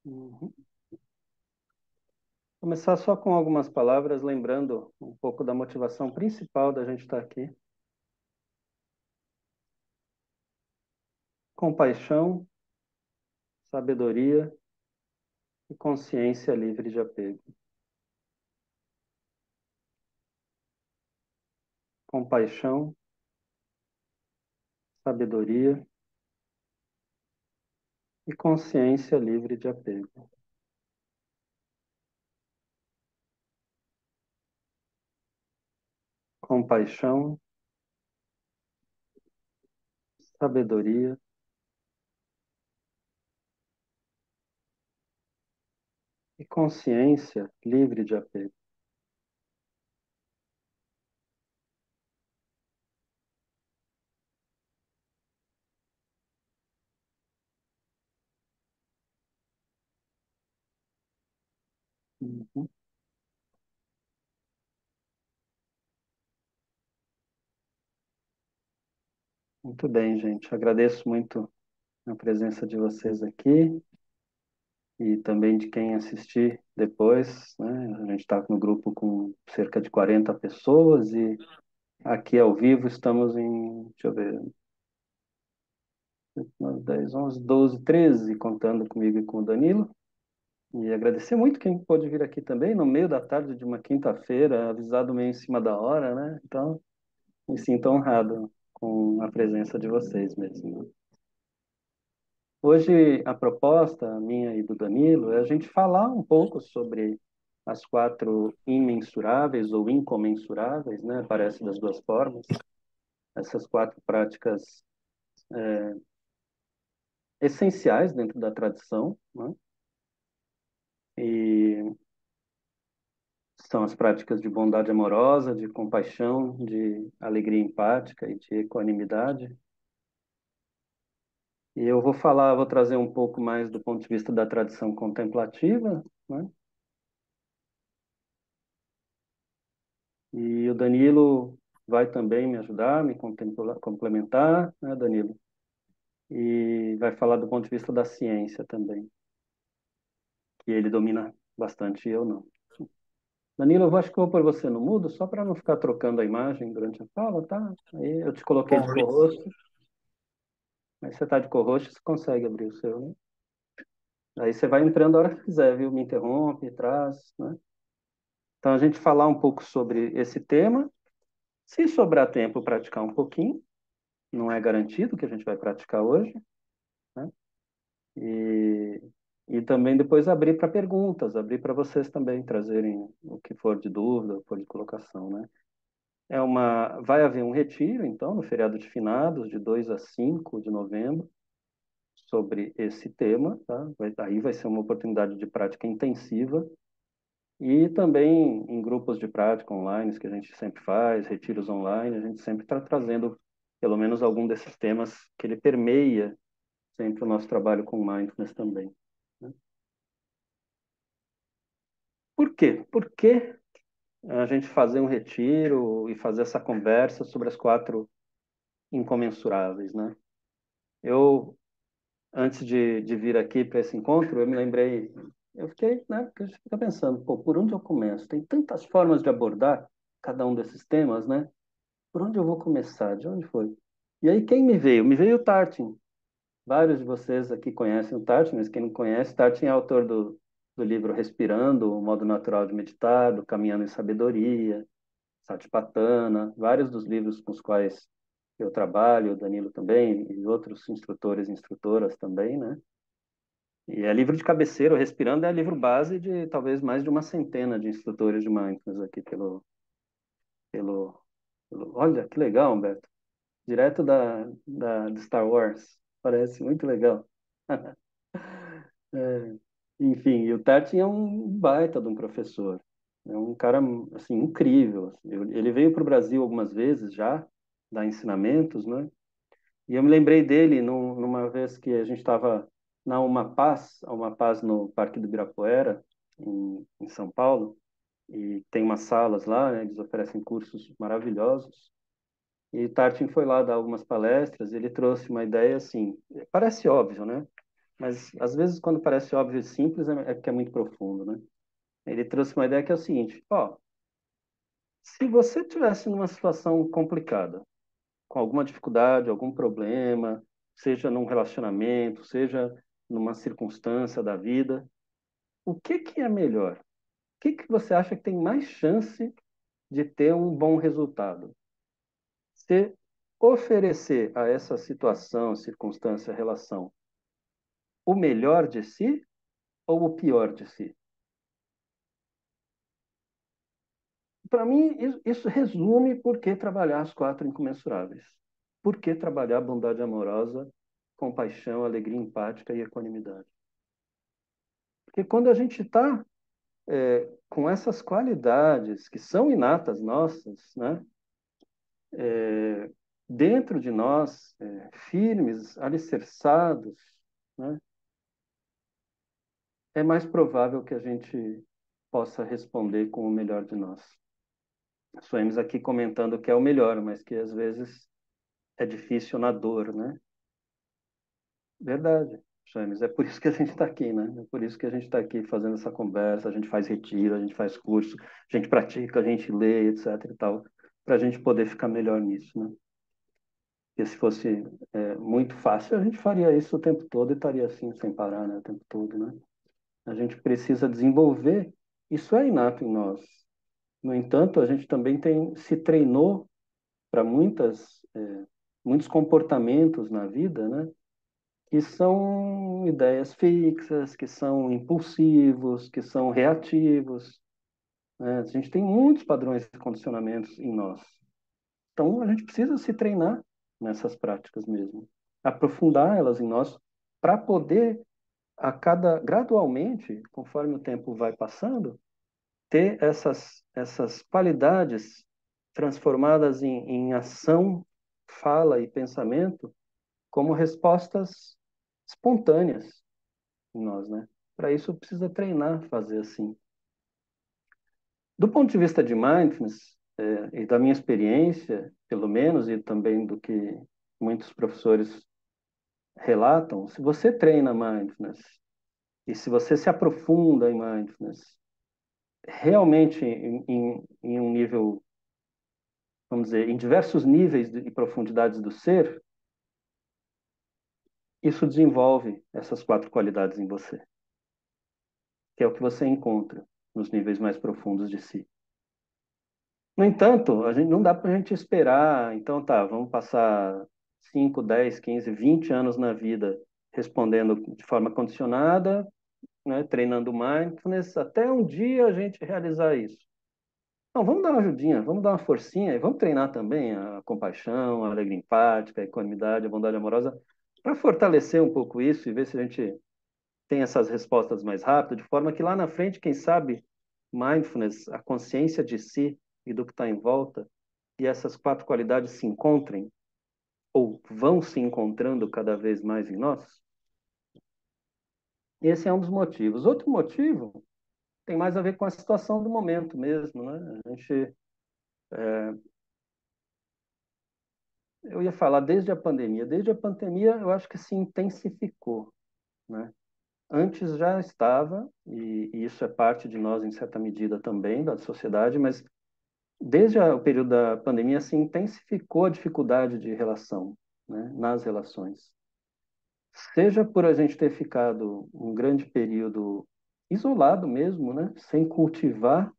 Uhum. Começar só com algumas palavras, lembrando um pouco da motivação principal da gente estar aqui. Compaixão, sabedoria e consciência livre de apego. Compaixão, sabedoria e consciência livre de apego. Compaixão, sabedoria e consciência livre de apego. Uhum. Muito bem, gente. Agradeço muito a presença de vocês aqui e também de quem assistir depois, né? A gente está no grupo com cerca de 40 pessoas e aqui ao vivo estamos em, deixa eu ver, 9, 10, 11, 12, 13, contando comigo e com o Danilo. E agradecer muito quem pôde vir aqui também, no meio da tarde de uma quinta-feira, avisado meio em cima da hora, né? Então, me sinto honrado com a presença de vocês mesmo, né? Hoje, a proposta minha e do Danilo é a gente falar um pouco sobre as quatro imensuráveis ou incomensuráveis, né? Aparece das duas formas. Essas quatro práticas essenciais dentro da tradição, né? E são as práticas de bondade amorosa, de compaixão, de alegria empática e de equanimidade. E eu vou falar, vou trazer um pouco mais do ponto de vista da tradição contemplativa, né? E o Danilo vai também me ajudar, complementar, né, Danilo? E vai falar do ponto de vista da ciência também, que ele domina bastante e eu não. Danilo, eu acho que eu vou pôr você no mudo, só para não ficar trocando a imagem durante a fala, tá? Aí eu te coloquei de Bom, co-host, mas você está de co-host, você consegue abrir o seu, né? Aí você vai entrando a hora que quiser, viu? Me interrompe, traz, né? Então a gente falar um pouco sobre esse tema. Se sobrar tempo, praticar um pouquinho. Não é garantido que a gente vai praticar hoje, né? E, e também depois abrir para perguntas, abrir para vocês também trazerem o que for de dúvida, o que for de colocação, né? Vai haver um retiro, então, no feriado de finados, de 2 a 5 de novembro, sobre esse tema, tá? Aí vai ser uma oportunidade de prática intensiva e também em grupos de prática online, que a gente sempre faz, retiros online, a gente sempre está trazendo pelo menos algum desses temas que ele permeia sempre o nosso trabalho com mindfulness também, né? Por quê? Por que a gente fazer um retiro e fazer essa conversa sobre as quatro incomensuráveis, né? Eu, antes de vir aqui para esse encontro, eu me lembrei, eu fiquei, né, porque a gente fica pensando, pô, por onde eu começo? Tem tantas formas de abordar cada um desses temas, né? Por onde eu vou começar? De onde foi? E aí, quem me veio? Me veio o Tartin. Vários de vocês aqui conhecem o Tartin, mas quem não conhece, Tartin é autor do livro Respirando, o Modo Natural de Meditar, do Caminhando em Sabedoria, Satipatthana, vários dos livros com os quais eu trabalho, o Danilo também, e outros instrutores e instrutoras também, né? E é livro de cabeceira, o Respirando é livro base de talvez mais de uma centena de instrutores de mindfulness aqui pelo, Olha, que legal, Humberto. Direto de Star Wars. Parece muito legal. É, enfim, e o Tartin é um baita de um professor. É um cara, assim, incrível, assim. Ele veio para o Brasil algumas vezes já, dar ensinamentos, né? E eu me lembrei dele numa vez que a gente estava na Uma Paz no Parque do Ibirapuera, em São Paulo, e tem umas salas lá, né? Eles oferecem cursos maravilhosos. E Tartin foi lá dar algumas palestras, e ele trouxe uma ideia assim, parece óbvio, né? mas às vezes quando parece óbvio e simples é porque é muito profundo, né? Ele trouxe uma ideia que é o seguinte, ó, se você tivesse numa situação complicada, com alguma dificuldade, algum problema, seja num relacionamento, seja numa circunstância da vida, o que que é melhor? O que que você acha que tem mais chance de ter um bom resultado? Se oferecer a essa situação, circunstância, relação, o melhor de si ou o pior de si? Para mim, isso resume por que trabalhar as quatro incomensuráveis. Por que trabalhar a bondade amorosa, compaixão, alegria empática e equanimidade? Porque quando a gente está com essas qualidades que são inatas nossas, né, dentro de nós, firmes, alicerçados, né, é mais provável que a gente possa responder com o melhor de nós. Estamos aqui comentando que é o melhor, mas que às vezes é difícil na dor, né? Verdade, James. É por isso que a gente está aqui, né? É por isso que a gente está aqui fazendo essa conversa, a gente faz retiro, a gente faz curso, a gente pratica, a gente lê, etc e tal, para a gente poder ficar melhor nisso, né? Porque se fosse muito fácil, a gente faria isso o tempo todo e estaria assim, sem parar, né? O tempo todo, né? A gente precisa desenvolver, isso é inato em nós. No entanto, a gente também se treinou para muitos comportamentos na vida, né? Que são ideias fixas, que são impulsivos, que são reativos, né? A gente tem muitos padrões e condicionamentos em nós. Então, a gente precisa se treinar nessas práticas mesmo, aprofundar elas em nós, para poder, gradualmente, conforme o tempo vai passando, ter essas qualidades transformadas em ação, fala e pensamento como respostas espontâneas em nós, né? Para isso precisa treinar, fazer assim. Do ponto de vista de mindfulness, e da minha experiência, pelo menos, e também do que muitos professores relatam, se você treina mindfulness e se você se aprofunda em mindfulness, realmente em um nível, vamos dizer, em diversos níveis e profundidades do ser, isso desenvolve essas quatro qualidades em você, que é o que você encontra nos níveis mais profundos de si. No entanto, não dá para a gente esperar, então tá, vamos passar 5, 10, 15, 20 anos na vida respondendo de forma condicionada, né, treinando mindfulness, até um dia a gente realizar isso. Não, vamos dar uma ajudinha, vamos dar uma forcinha e vamos treinar também a compaixão, a alegria empática, a equanimidade, a bondade amorosa, para fortalecer um pouco isso e ver se a gente tem essas respostas mais rápido, de forma que lá na frente, quem sabe, mindfulness, a consciência de si e do que está em volta, e essas quatro qualidades se encontrem, ou vão se encontrando cada vez mais em nós. Esse é um dos motivos. Outro motivo tem mais a ver com a situação do momento mesmo, né? Eu ia falar desde a pandemia. Desde a pandemia, eu acho que se intensificou, né? Antes já estava, e isso é parte de nós em certa medida também, da sociedade, mas desde o período da pandemia se intensificou a dificuldade de relação, né, nas relações. Seja por a gente ter ficado um grande período isolado mesmo, né, sem cultivar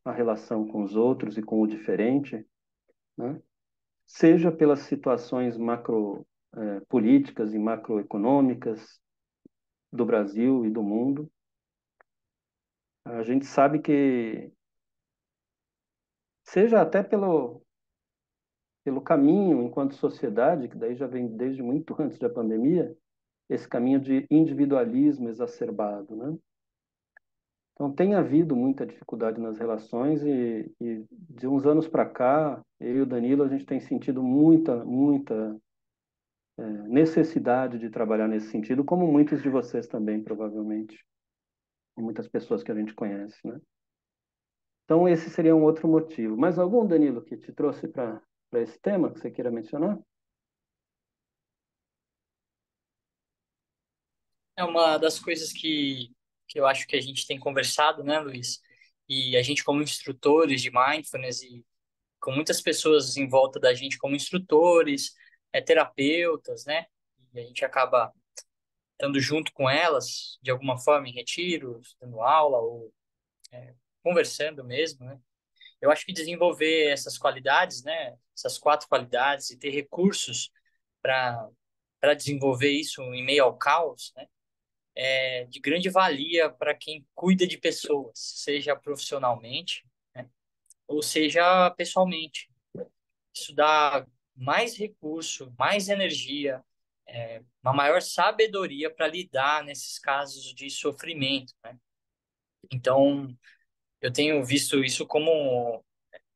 a relação com os outros e com o diferente, né, seja pelas situações políticas e macroeconômicas do Brasil e do mundo. A gente sabe que, seja até pelo caminho enquanto sociedade, que daí já vem desde muito antes da pandemia, esse caminho de individualismo exacerbado, né? Então tem havido muita dificuldade nas relações e de uns anos para cá, eu e o Danilo, a gente tem sentido muita necessidade de trabalhar nesse sentido, como muitos de vocês também, provavelmente, e muitas pessoas que a gente conhece, né? Então esse seria um outro motivo. Mais algum, Danilo, que te trouxe para esse tema que você queira mencionar? É uma das coisas que eu acho que a gente tem conversado, né, Luiz? E a gente, como instrutores de mindfulness, e com muitas pessoas em volta da gente, como instrutores, terapeutas, né? E a gente acaba estando junto com elas, de alguma forma, em retiros, dando aula ou conversando mesmo, né? Eu acho que desenvolver essas qualidades, né? Essas quatro qualidades e ter recursos para desenvolver isso em meio ao caos, né? É de grande valia para quem cuida de pessoas, seja profissionalmente, né, ou seja pessoalmente. Isso dá mais recurso, mais energia, uma maior sabedoria para lidar nesses casos de sofrimento, né? Então, eu tenho visto isso como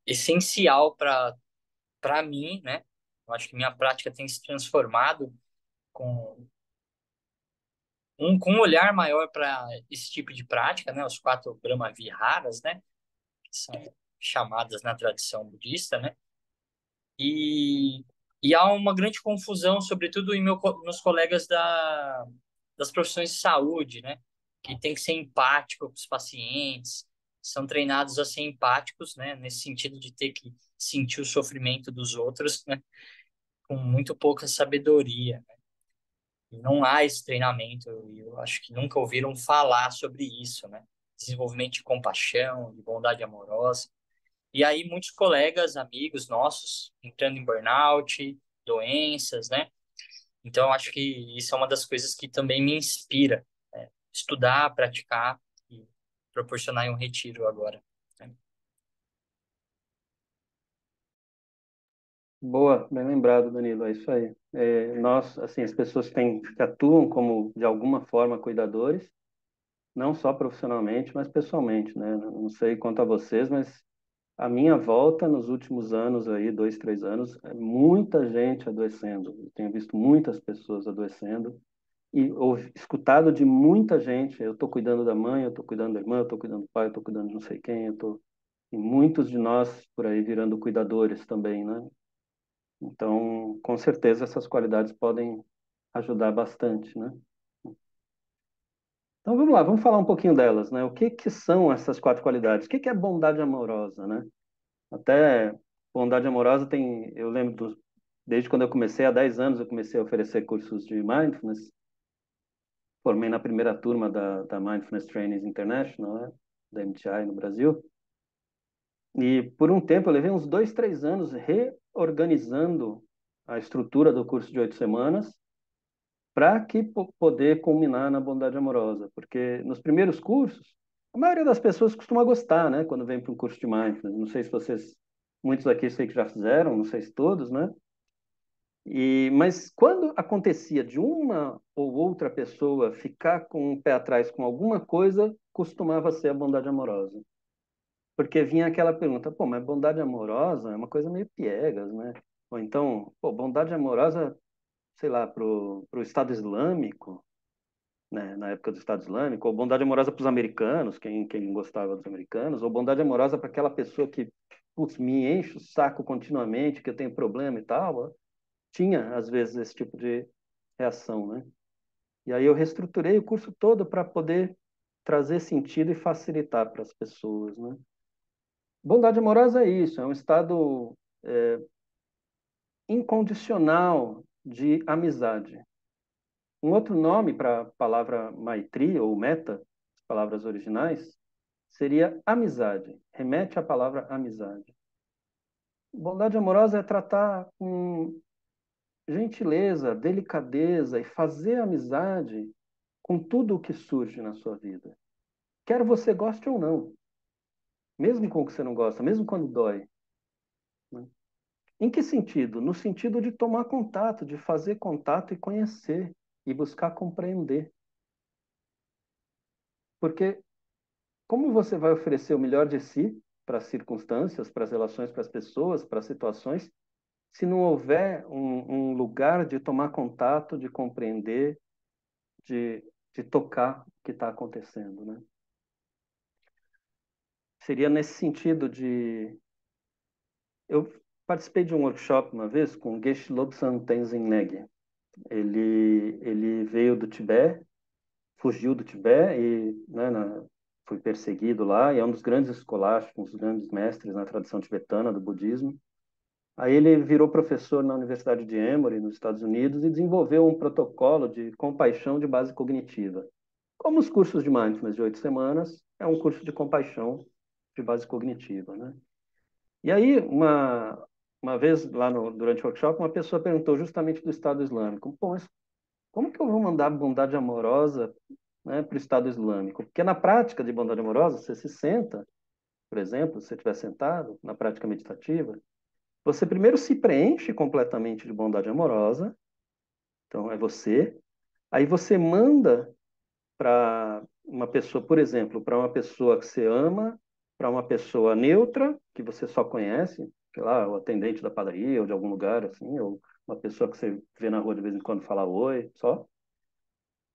essencial para mim, né? Eu acho que minha prática tem se transformado com com um olhar maior para esse tipo de prática, né? Os quatro Brahma Viharas, né? Que são chamadas na tradição budista, né? E, e há uma grande confusão, sobretudo nos colegas das profissões de saúde, né? Que tem que ser empático com os pacientes, são treinados a ser empáticos, né? Nesse sentido de ter que sentir o sofrimento dos outros, né? Com muito pouca sabedoria. E não há esse treinamento, e eu acho que nunca ouviram falar sobre isso, né? Desenvolvimento de compaixão, de bondade amorosa. E aí muitos colegas, amigos nossos, entrando em burnout, doenças, né? Então eu acho que isso é uma das coisas que também me inspira, né? Estudar, praticar e proporcionar um retiro agora, né? Boa, bem lembrado, Danilo, é isso aí. Nós, assim, as pessoas que atuam como, de alguma forma, cuidadores, não só profissionalmente, mas pessoalmente, né? Não sei quanto a vocês, mas a minha volta nos últimos anos aí, 2, 3 anos, é muita gente adoecendo. Eu tenho visto muitas pessoas adoecendo e escutado de muita gente. Eu estou cuidando da mãe, eu estou cuidando da irmã, eu estou cuidando do pai, eu estou cuidando de não sei quem, e muitos de nós por aí virando cuidadores também, né? Então, com certeza essas qualidades podem ajudar bastante, né? Então vamos lá, vamos falar um pouquinho delas, né? O que que são essas quatro qualidades? O que que é bondade amorosa, né? Até bondade amorosa tem, eu lembro desde quando eu comecei, há 10 anos eu comecei a oferecer cursos de mindfulness, formei na primeira turma da Mindfulness Trainings International, né? Da MTI no Brasil, e por um tempo eu levei uns 2, 3 anos reorganizando a estrutura do curso de 8 semanas para que poder culminar na bondade amorosa, porque nos primeiros cursos, a maioria das pessoas costuma gostar, né, quando vem para um curso de mindfulness. Não sei se vocês, muitos aqui sei que já fizeram, não sei se todos, né? Mas quando acontecia de uma ou outra pessoa ficar com um pé atrás com alguma coisa, costumava ser a bondade amorosa. Porque vinha aquela pergunta, pô, mas bondade amorosa é uma coisa meio piegas, né? Ou então, pô, bondade amorosa, sei lá, pro Estado Islâmico, né, na época do Estado Islâmico, ou bondade amorosa para os americanos, quem gostava dos americanos, ou bondade amorosa para aquela pessoa que, putz, me enche o saco continuamente, que eu tenho problema e tal. Ó. Tinha, às vezes, esse tipo de reação, né? E aí eu reestruturei o curso todo para poder trazer sentido e facilitar para as pessoas, né? Bondade amorosa é isso, é um estado incondicional de amizade. Um outro nome para a palavra Maitri ou Metta, as palavras originais, seria amizade. Remete à palavra amizade. Bondade amorosa é tratar com gentileza, delicadeza e fazer amizade com tudo o que surge na sua vida. Quer você goste ou não, mesmo com o que você não gosta, mesmo quando dói. Né? Em que sentido? No sentido de tomar contato, de fazer contato e conhecer e buscar compreender. Porque como você vai oferecer o melhor de si para as circunstâncias, para as relações, para as pessoas, para as situações, se não houver um lugar de tomar contato, de compreender, de tocar o que está acontecendo, né? Seria nesse sentido de... Eu participei de um workshop uma vez com Geshe Lobsang Tenzin Nege. Ele veio do Tibete fugiu do Tibete e, né, foi perseguido lá, e é um dos grandes escolásticos, um dos grandes mestres na tradição tibetana do budismo. Aí ele virou professor na Universidade de Emory, nos Estados Unidos, e desenvolveu um protocolo de compaixão de base cognitiva. Como os cursos de mindfulness de 8 semanas, é um curso de compaixão de base cognitiva, né? E aí, uma vez lá durante o workshop, uma pessoa perguntou justamente do Estado Islâmico. Pô, mas como que eu vou mandar bondade amorosa, né, para o Estado Islâmico? Porque na prática de bondade amorosa, você se senta, por exemplo, se você estiver sentado, na prática meditativa, você primeiro se preenche completamente de bondade amorosa, então é você, aí você manda para uma pessoa, por exemplo, para uma pessoa que você ama, para uma pessoa neutra, que você só conhece, sei lá, o atendente da padaria ou de algum lugar assim, ou uma pessoa que você vê na rua de vez em quando falar oi, só,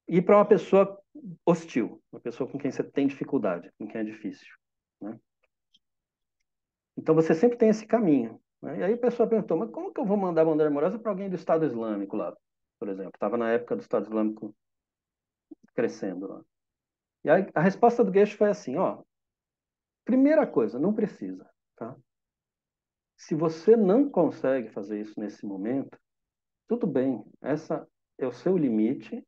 e para uma pessoa hostil, uma pessoa com quem você tem dificuldade, com quem é difícil, né? Então você sempre tem esse caminho, né? E aí a pessoa perguntou, mas como que eu vou mandar bandeira amorosa para alguém do Estado Islâmico lá, por exemplo? Estava na época do Estado Islâmico crescendo lá. E aí a resposta do Geshe foi assim, ó, primeira coisa, não precisa, tá? Se você não consegue fazer isso nesse momento, tudo bem, essa é o seu limite.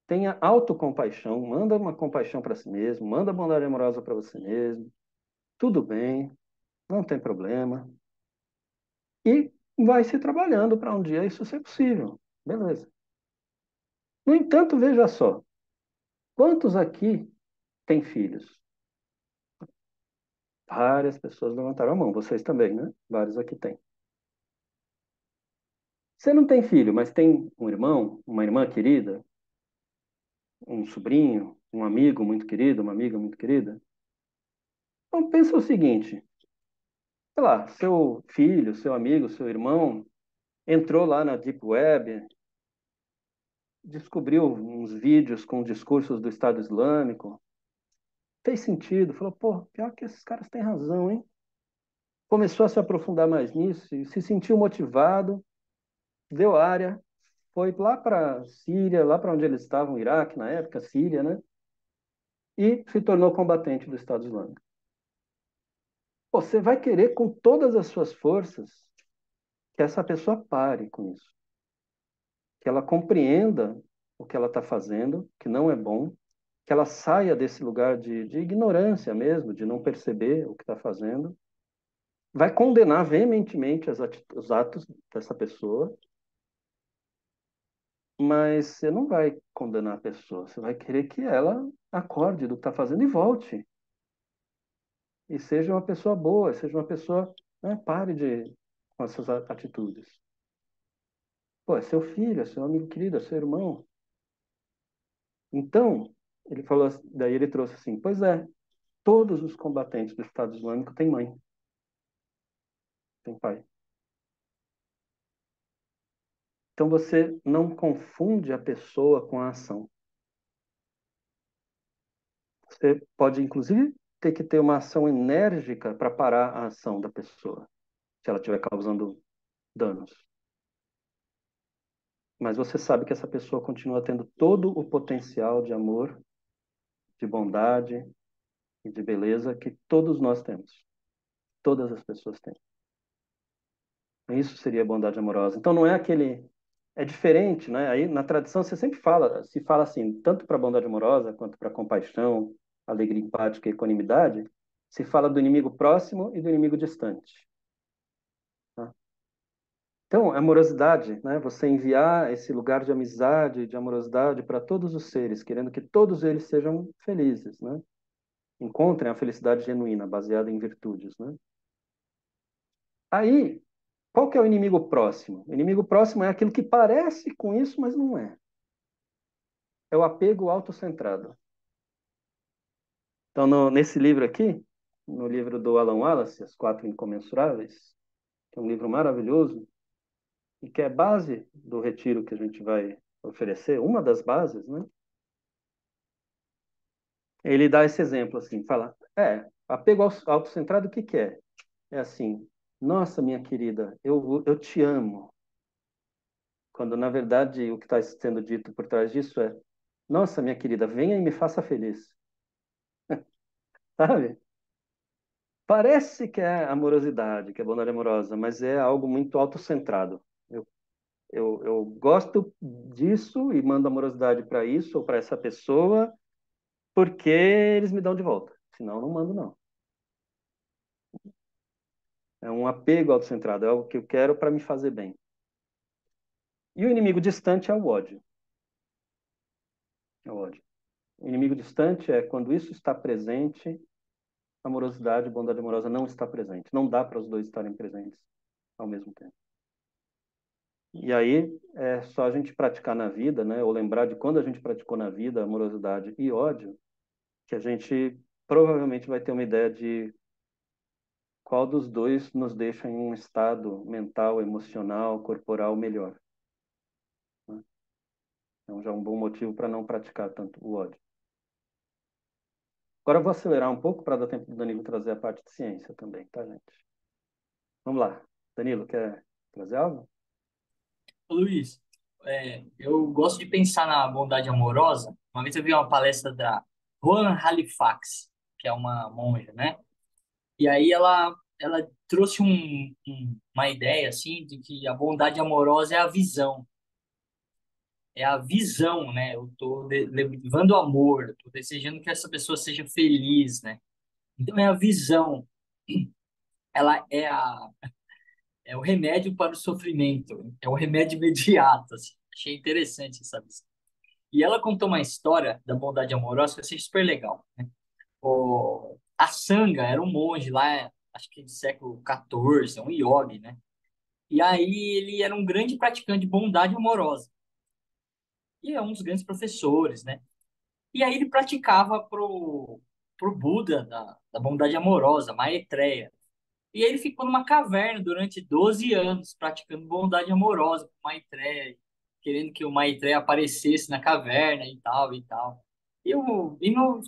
Tenha autocompaixão, manda uma compaixão para si mesmo, manda bondade amorosa para você mesmo. Tudo bem, não tem problema. E vai se trabalhando para um dia isso ser possível. Beleza. No entanto, veja só, quantos aqui têm filhos? Várias pessoas levantaram a mão, vocês também, né? Vários aqui têm. Você não tem filho, mas tem um irmão, uma irmã querida, um sobrinho, um amigo muito querido, uma amiga muito querida. Então pensa o seguinte, sei lá, seu filho, seu amigo, seu irmão entrou lá na Deep Web, descobriu uns vídeos com discursos do Estado Islâmico, fez sentido, falou, pô, pior que esses caras têm razão, hein? Começou a se aprofundar mais nisso e se sentiu motivado, deu área, foi lá para Síria, lá para onde eles estavam, Iraque na época, Síria, né? E se tornou combatente do Estado Islâmico. Pô, você vai querer com todas as suas forças que essa pessoa pare com isso, que ela compreenda o que ela está fazendo, que não é bom, que ela saia desse lugar de ignorância mesmo, de não perceber o que está fazendo, vai condenar veementemente os atos dessa pessoa, mas você não vai condenar a pessoa, você vai querer que ela acorde do que está fazendo e volte, e seja uma pessoa boa, seja uma pessoa, né, pare com essas atitudes. Pô, é seu filho, é seu amigo querido, é seu irmão. Então, ele falou, daí ele trouxe assim, pois é, todos os combatentes do Estado Islâmico têm mãe, têm pai. Então você não confunde a pessoa com a ação. Você pode, inclusive, ter que ter uma ação enérgica para parar a ação da pessoa, se ela estiver causando danos. Mas você sabe que essa pessoa continua tendo todo o potencial de amor, de bondade e de beleza que todos nós temos. Todas as pessoas têm. Isso seria bondade amorosa. Então não é aquele. É diferente, né? Aí na tradição você sempre fala, se fala assim, tanto para bondade amorosa quanto para compaixão, alegria empática e equanimidade, se fala do inimigo próximo e do inimigo distante. Tá? Então, amorosidade, né? Você enviar esse lugar de amizade, de amorosidade para todos os seres, querendo que todos eles sejam felizes, né? Encontrem a felicidade genuína, baseada em virtudes, né? Aí, qual que é o inimigo próximo? O inimigo próximo é aquilo que parece com isso, mas não é. É o apego autocentrado. Então, nesse livro aqui, no livro do Alan Wallace, As Quatro Incomensuráveis, que é um livro maravilhoso e que é base do retiro que a gente vai oferecer, uma das bases, né? Ele dá esse exemplo assim, fala, apego autocentrado, o que que é? É assim, nossa, minha querida, eu te amo. Quando, na verdade, o que está sendo dito por trás disso é, Nossa, minha querida, venha e me faça feliz, sabe? Parece que é amorosidade, que é bondade amorosa, mas é algo muito autocentrado. Eu gosto disso e mando amorosidade para isso ou para essa pessoa porque eles me dão de volta. Senão, não mando, não. É um apego autocentrado, é algo que eu quero para me fazer bem. E o inimigo distante é o ódio. É o ódio. O inimigo distante é quando isso está presente, amorosidade, bondade amorosa não está presente. Não dá para os dois estarem presentes ao mesmo tempo. E aí é só a gente praticar na vida, né? Ou lembrar de quando a gente praticou na vida amorosidade e ódio, que a gente provavelmente vai ter uma ideia de qual dos dois nos deixa em um estado mental, emocional, corporal melhor, né? Então já é um bom motivo para não praticar tanto o ódio. Agora eu vou acelerar um pouco para dar tempo do Danilo trazer a parte de ciência também, tá, gente? Vamos lá. Danilo, quer trazer algo? Ô, Luiz, eu gosto de pensar na bondade amorosa. Uma vez eu vi uma palestra da Joan Halifax, que é uma monja, né? E aí ela trouxe uma ideia, assim, de que a bondade amorosa é a visão. É a visão, né? Eu tô levando amor, eu tô desejando que essa pessoa seja feliz, né? Então é a visão. Ela é o remédio para o sofrimento. É o remédio imediato, assim. Achei interessante essa visão. E ela contou uma história da bondade amorosa que eu achei super legal. A Sangha era um monge lá, acho que do século XIV, um yogi, né? E aí ele era um grande praticante de bondade amorosa. E é um dos grandes professores, né? E aí ele praticava pro Buda da bondade amorosa, Maitreya. E ele ficou numa caverna durante 12 anos, praticando bondade amorosa com Maitreya, querendo que o Maitreya aparecesse na caverna e tal, e tal.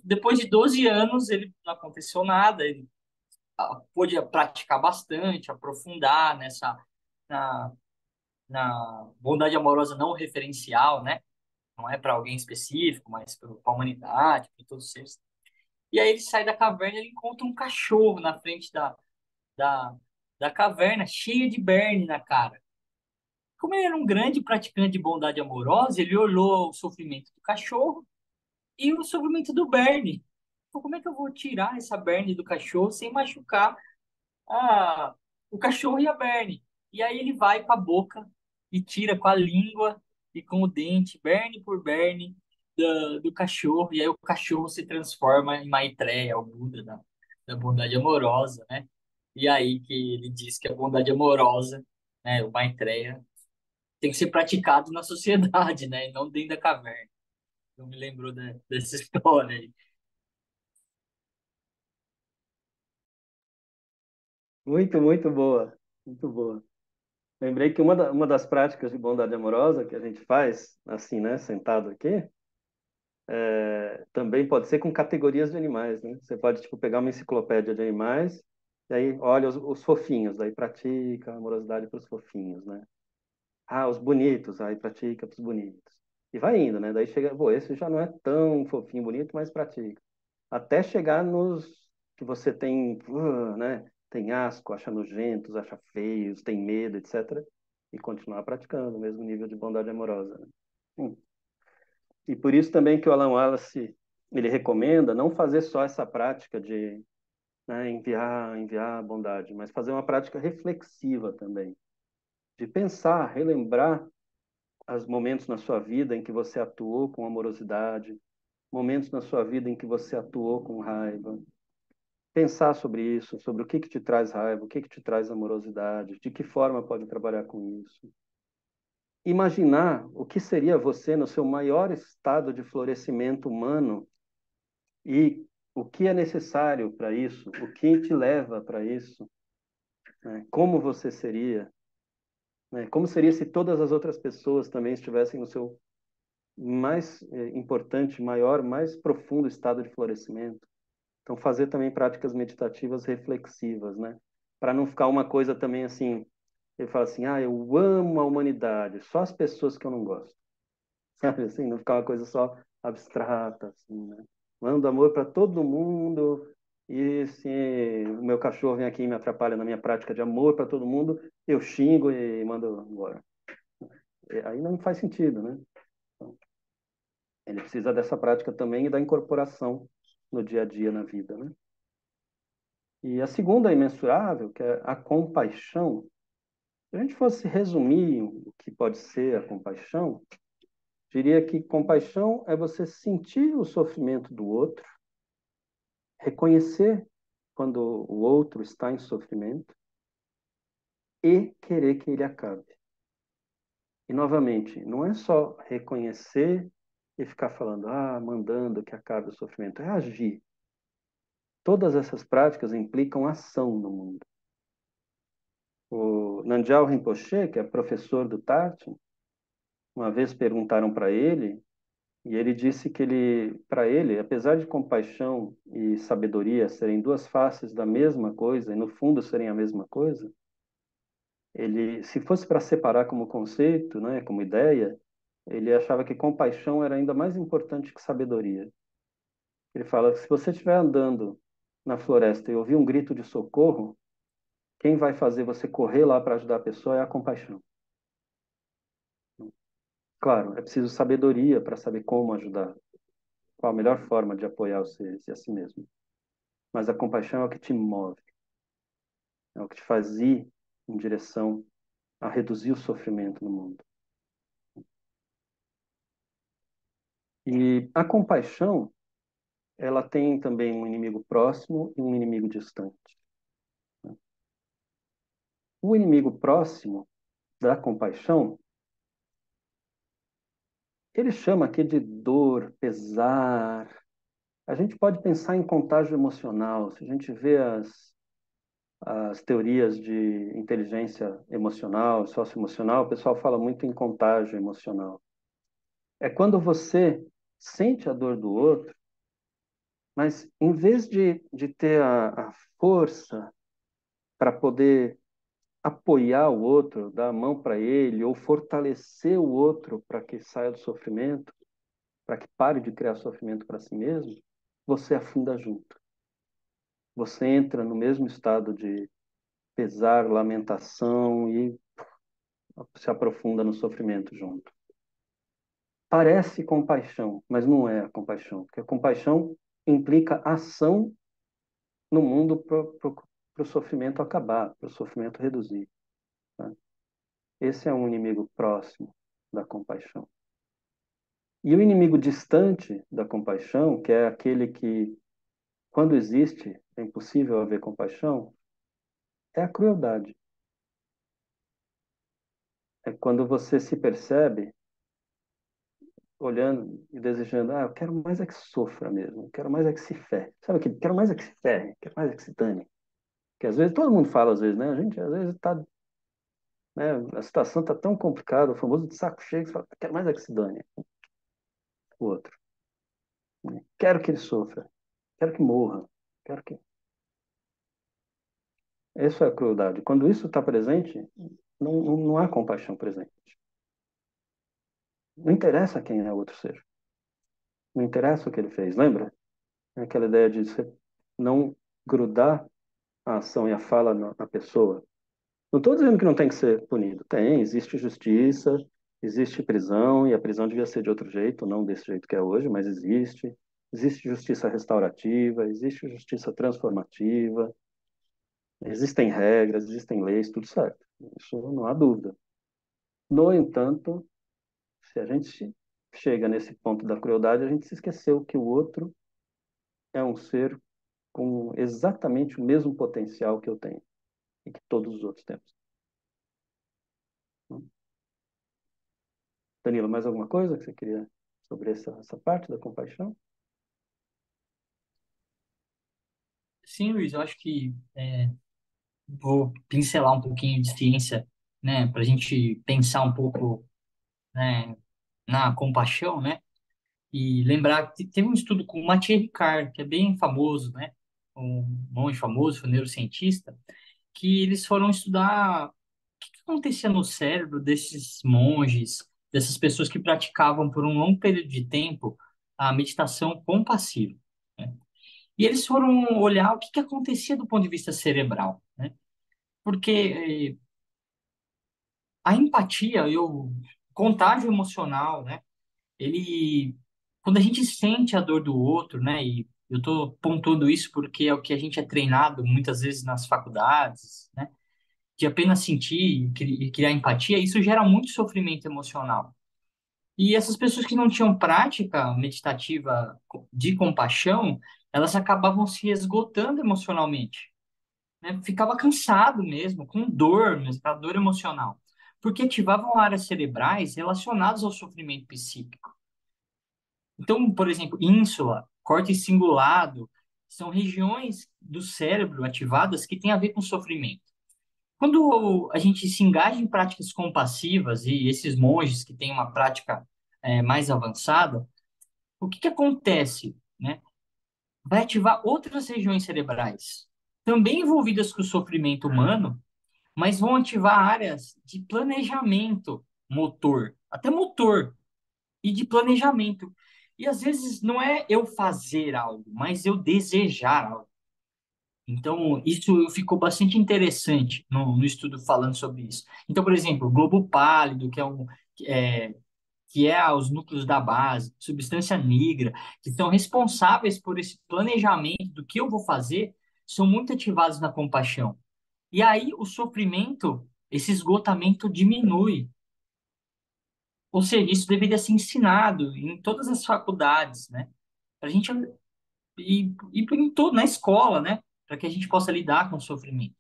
Depois de 12 anos, ele não aconteceu nada, ele pôde praticar bastante, aprofundar na, na bondade amorosa não referencial, né? Não é para alguém específico, mas para a humanidade, para todos os seres. E aí ele sai da caverna e ele encontra um cachorro na frente da, da caverna, cheia de berne na cara. Como ele era um grande praticante de bondade amorosa, ele olhou o sofrimento do cachorro e o sofrimento do berne. Então, como é que eu vou tirar essa berne do cachorro sem machucar a, o cachorro e a berne? E aí ele vai com a boca e tira com a língua e com o dente, berne por berne, do cachorro. E aí o cachorro se transforma em Maitreya, o Buda da bondade amorosa, né? E aí que ele diz que a bondade amorosa, né, o Maitreya, tem que ser praticado na sociedade, né, e não dentro da caverna. Eu me lembrou dessa história aí. Muito, muito boa. Muito boa. Lembrei que uma das práticas de bondade amorosa que a gente faz, assim, né, sentado aqui, também pode ser com categorias de animais, né? Você pode, tipo, pegar uma enciclopédia de animais e aí olha os fofinhos, daí pratica a amorosidade para os fofinhos, né? Ah, os bonitos, aí pratica para os bonitos. E vai indo, né? Daí chega, pô, esse já não é tão fofinho, bonito, mas pratica. Até chegar nos que você tem, né? Tem asco, acha nojentos, acha feios, tem medo, etc. E continuar praticando o mesmo nível de bondade amorosa, né? Hum. E por isso também que o Alan Wallace ele recomenda não fazer só essa prática de, né, enviar a bondade, mas fazer uma prática reflexiva também, de pensar, relembrar os momentos na sua vida em que você atuou com amorosidade, momentos na sua vida em que você atuou com raiva. Pensar sobre isso, sobre o que te traz raiva, o que te traz amorosidade, de que forma pode trabalhar com isso. Imaginar o que seria você no seu maior estado de florescimento humano e o que é necessário para isso, o que te leva para isso, né? Como você seria, né? Como seria se todas as outras pessoas também estivessem no seu mais importante, maior, mais profundo estado de florescimento. Então, fazer também práticas meditativas reflexivas, né? Para não ficar uma coisa também assim, ele fala assim, ah, eu amo a humanidade, só as pessoas que eu não gosto, sabe assim? Não ficar uma coisa só abstrata, assim, né? Mando amor para todo mundo e se o meu cachorro vem aqui e me atrapalha na minha prática de amor para todo mundo, eu xingo e mando embora. Aí não faz sentido, né? Então, ele precisa dessa prática também e da incorporação no dia a dia, na vida, né? E a segunda é imensurável, que é a compaixão. Se a gente fosse resumir o que pode ser a compaixão, diria que compaixão é você sentir o sofrimento do outro, reconhecer quando o outro está em sofrimento e querer que ele acabe. E, novamente, não é só reconhecer e ficar falando, mandando que acabe o sofrimento, é agir. Todas essas práticas implicam ação no mundo. O Nangyal Rinpoche, que é professor do Tartyn, uma vez perguntaram para ele, e ele disse que para ele, apesar de compaixão e sabedoria serem duas faces da mesma coisa, e no fundo serem a mesma coisa, ele, se fosse para separar como conceito, né, como ideia, ele achava que compaixão era ainda mais importante que sabedoria. Ele fala que se você estiver andando na floresta e ouvir um grito de socorro, quem vai fazer você correr lá para ajudar a pessoa é a compaixão. Claro, é preciso sabedoria para saber como ajudar, qual a melhor forma de apoiar os seres e a si mesmo. Mas a compaixão é o que te move, é o que te faz ir em direção a reduzir o sofrimento no mundo. E a compaixão, ela tem também um inimigo próximo e um inimigo distante. O inimigo próximo da compaixão, ele chama aqui de dor, pesar. A gente pode pensar em contágio emocional. Se a gente vê as teorias de inteligência emocional, socioemocional, o pessoal fala muito em contágio emocional. É quando você sente a dor do outro, mas em vez de ter a força para poder apoiar o outro, dar a mão para ele, ou fortalecer o outro para que saia do sofrimento, para que pare de criar sofrimento para si mesmo, você afunda junto. Você entra no mesmo estado de pesar, lamentação e se aprofunda no sofrimento junto. Parece compaixão, mas não é a compaixão, porque a compaixão implica ação no mundo para o sofrimento acabar, para o sofrimento reduzir. Tá? Esse é um inimigo próximo da compaixão. E o inimigo distante da compaixão, que é aquele que, quando existe, é impossível haver compaixão, é a crueldade. É quando você se percebe olhando e desejando, eu quero mais é que sofra mesmo, eu quero mais é que se ferre. Sabe aquilo? Quero mais é que se ferre, quero mais é que se dane. Que às vezes, todo mundo fala às vezes, né? A gente às vezes está, né? A situação está tão complicada, o famoso de saco cheio, que você fala, quero mais é que se dane o outro. Né? Quero que ele sofra, quero que morra, quero que... Essa é a crueldade. Quando isso está presente, não há compaixão presente. Não interessa quem é o outro ser. Não interessa o que ele fez. Lembra? É aquela ideia de você não grudar a ação e a fala na pessoa. Não estou dizendo que não tem que ser punido. Tem, existe justiça, existe prisão, e a prisão devia ser de outro jeito, não desse jeito que é hoje, mas existe. Existe justiça restaurativa, existe justiça transformativa, existem regras, existem leis, tudo certo. Isso não há dúvida. No entanto, se a gente chega nesse ponto da crueldade, a gente se esqueceu que o outro é um ser com exatamente o mesmo potencial que eu tenho e que todos os outros temos. Danilo, mais alguma coisa que você queria sobre essa parte da compaixão? Sim, Luiz, eu acho que vou pincelar um pouquinho de ciência, né, para a gente pensar um pouco, né, na compaixão, né, e lembrar que teve um estudo com o Mathieu Ricard, que é bem famoso, né, um monge famoso, foi um neurocientista, que eles foram estudar o que acontecia no cérebro desses monges, dessas pessoas que praticavam por um longo período de tempo a meditação compassiva, né? E eles foram olhar o que que acontecia do ponto de vista cerebral, né? Porque a empatia e o contágio emocional, né? Ele, quando a gente sente a dor do outro, né? E eu estou pontuando isso porque é o que a gente é treinado muitas vezes nas faculdades, né? De apenas sentir e criar empatia, isso gera muito sofrimento emocional. E essas pessoas que não tinham prática meditativa de compaixão, elas acabavam se esgotando emocionalmente, né? Ficava cansado mesmo, com dor, mesmo, aquela dor emocional, porque ativavam áreas cerebrais relacionadas ao sofrimento psíquico. Então, por exemplo, ínsula, córtex cingulado, são regiões do cérebro ativadas que têm a ver com sofrimento. Quando a gente se engaja em práticas compassivas e esses monges que têm uma prática mais avançada, o que que acontece, né? Vai ativar outras regiões cerebrais, também envolvidas com o sofrimento humano, mas vão ativar áreas de planejamento motor, até motor, e de planejamento. E às vezes não é eu fazer algo, mas eu desejar algo. Então, isso ficou bastante interessante no estudo falando sobre isso. Então, por exemplo, o globo pálido, é, que é os núcleos da base, substância negra, que são responsáveis por esse planejamento do que eu vou fazer, são muito ativados na compaixão. E aí o sofrimento, esse esgotamento diminui. Ou seja, isso deveria ser ensinado em todas as faculdades, né? Para a gente e em todo, na escola, né? Para que a gente possa lidar com o sofrimento,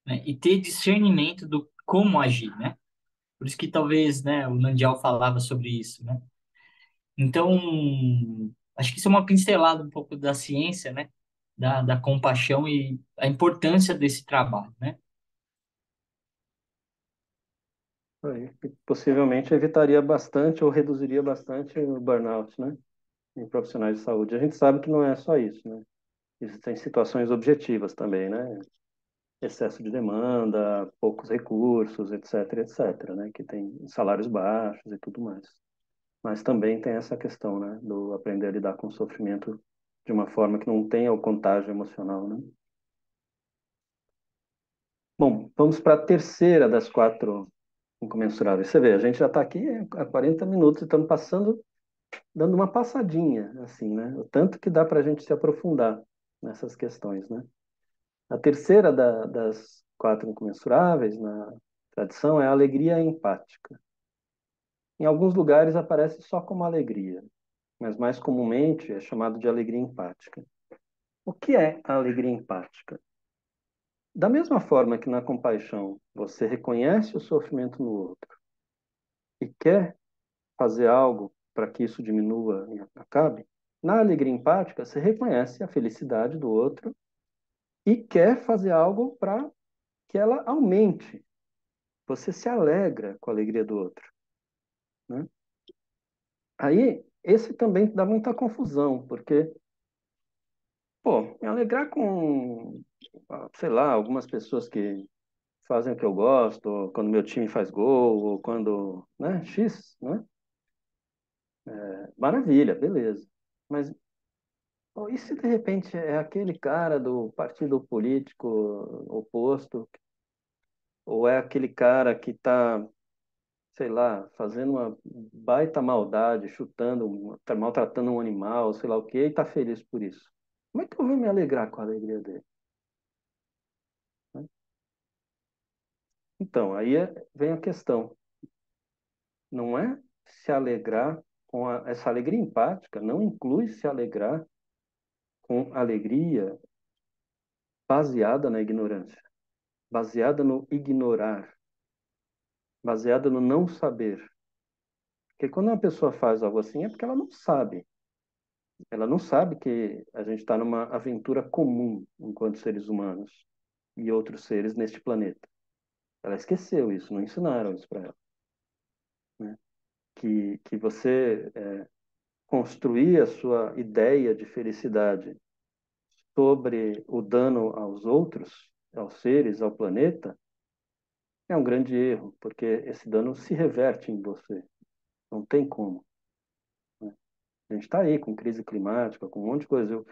né? E ter discernimento do como agir, né? Por isso que talvez, né, o Nandial falava sobre isso, né? Então, acho que isso é uma pincelada um pouco da ciência, né? Da compaixão e a importância desse trabalho, né? Aí, que possivelmente evitaria bastante ou reduziria bastante o burnout, né? Em profissionais de saúde. A gente sabe que não é só isso, né? Existem situações objetivas também, né? Excesso de demanda, poucos recursos, etc, etc, né? Que tem salários baixos e tudo mais. Mas também tem essa questão, né? Do aprender a lidar com o sofrimento de uma forma que não tenha o contágio emocional, né? Bom, vamos para a terceira das quatro incomensuráveis. Você vê, a gente já está aqui há 40 minutos e estamos passando, dando uma passadinha, assim, né? O tanto que dá para a gente se aprofundar nessas questões, né? A terceira das quatro incomensuráveis na tradição é a alegria empática. Em alguns lugares aparece só como alegria, mas mais comumente é chamado de alegria empática. O que é a alegria empática? Da mesma forma que na compaixão você reconhece o sofrimento no outro e quer fazer algo para que isso diminua e acabe, na alegria empática você reconhece a felicidade do outro e quer fazer algo para que ela aumente. Você se alegra com a alegria do outro, né? Aí, esse também dá muita confusão, porque, pô, me alegrar com, sei lá, algumas pessoas que fazem o que eu gosto, ou quando meu time faz gol, ou quando, né, X, né? Maravilha, beleza. Mas, pô, e se de repente é aquele cara do partido político oposto, ou é aquele cara que está, sei lá, fazendo uma baita maldade, chutando, tá maltratando um animal, sei lá o quê, e está feliz por isso? Como é que eu vou me alegrar com a alegria dele, né? Então, vem a questão. Não é se alegrar com essa alegria empática, não inclui se alegrar com alegria baseada na ignorância, baseada no ignorar, baseada no não saber. Porque quando uma pessoa faz algo assim é porque ela não sabe. Ela não sabe que a gente está numa aventura comum enquanto seres humanos e outros seres neste planeta. Ela esqueceu isso, não ensinaram isso para ela, né? Que você construir a sua ideia de felicidade sobre o dano aos outros, aos seres, ao planeta, é um grande erro, porque esse dano se reverte em você. Não tem como, né? A gente está aí com crise climática, com um monte de coisa.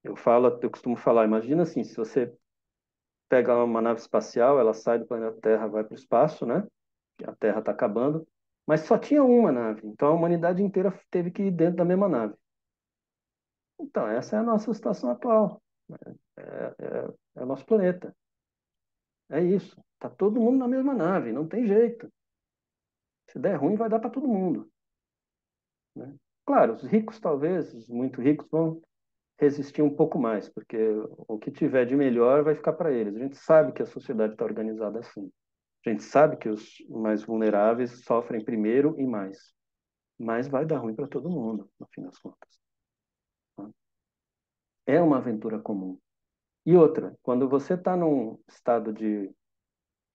Eu costumo falar, imagina assim, se você pega uma nave espacial, ela sai do planeta Terra, vai para o espaço, né? A Terra está acabando, mas só tinha uma nave, então a humanidade inteira teve que ir dentro da mesma nave. Então, essa é a nossa situação atual. É o nosso planeta. É isso. Tá todo mundo na mesma nave, não tem jeito. Se der ruim, vai dar para todo mundo, né? Claro, os ricos, talvez, os muito ricos, vão resistir um pouco mais, porque o que tiver de melhor vai ficar para eles. A gente sabe que a sociedade está organizada assim. A gente sabe que os mais vulneráveis sofrem primeiro e mais. Mas vai dar ruim para todo mundo, no fim das contas, tá? É uma aventura comum. E outra, quando você está num estado de